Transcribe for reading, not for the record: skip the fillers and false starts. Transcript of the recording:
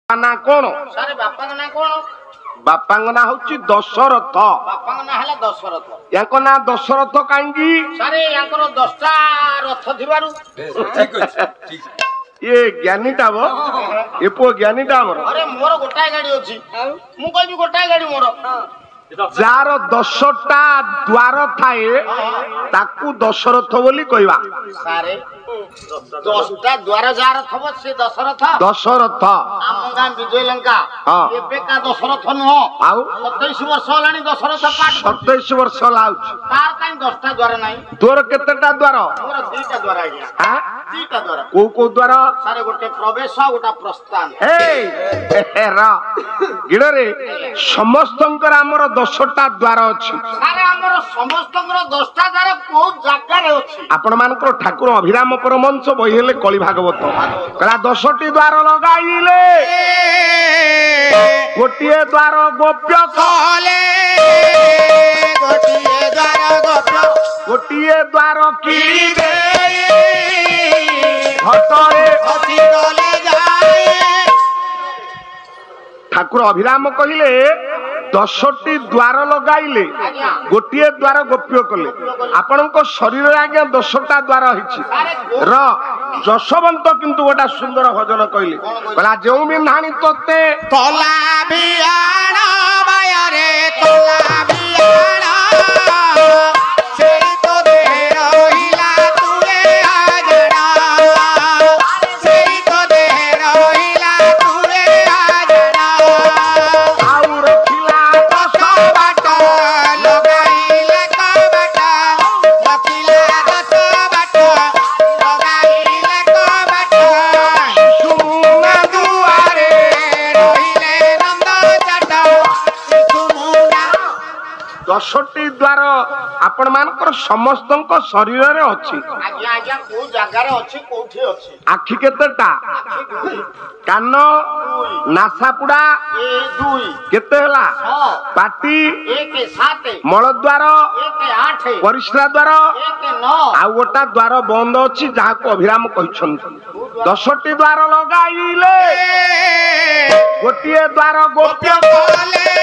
ना कौन सारे बापा ना कौन बापा ना हूँ दशरथ बापा ना है दशरथ या ना दशरथ कहीं सारे यांकर 10टा रथ थिबारु ये ज्ञानीटा वो ये पो ज्ञानीटा हमर अरे मोर गोटाय गाड़ी अछि मु कहबी गोटाय गाड़ी मोर जार 10टा द्वार थाए ताकू दशरथ बोली कहवा सारे 10टा द्वार जार थब से दशरथ आम गां विजय लंका एबे का दशरथ न आउ 27 वर्ष होलानी दशरथ पाठ 27 वर्ष लाउच तार काई 10टा द्वार नाही तोर केतेटा द्वार मोर 2टा द्वार आज्ञा हां 2टा द्वार को द्वार सारे गोटे प्रवेश गोटा प्रस्थान हे रा गिडरे समस्तंकर हमर 10टा द्वार अछि सारे हमर समस्तंकर 10टा द्वार को जागा रे अछि आपण मानकर ठाकुर अभिराम परमंश बहिले कली भागवत कला 10टी द्वार लगाइले गोटिए द्वार गोप्य कहले गोटिए द्वार गोप्य गोटिए द्वार किड़िबे घटरे अति गले जाए ठाकुर अभिराम कहिले 10टी द्वार लगाइले गोटिए द्वार गोप्य कले आपणको शरीर आज्ञा 10टा द्वार हिछि र जशवंत किंतु गोटा सुंदर भजन कहले कहला जेउ बिन्हाणी तोते तोला बियाण बायरे तोला बियाण सेई तो दे रहिला तुरे आजड़ा सेई तो दे रहिला तुरे आजड़ा आउ रखिला दश बाट लगाइले कबाट रखिला 10 बाट लगाइले कबाट सुमुना दुआरे रहिले नंद जाट सुमुना 10टी द्वार आपण मानकर समस्तक शरीर रे अछि आज्ञा आज्ञा को जागा रे अछि कोठी अछि आखि केतेटा कान नासापुड़ा ए 2 केते हला 6 पाटी 1 7 मलद्वार 1 8 परिश्रा द्वार 1 9 आ गोटा द्वार बंद अछि जहा को अभिराम कहिछन 10टी द्वार लगाइले गोटिए द्वार गोप्य कहले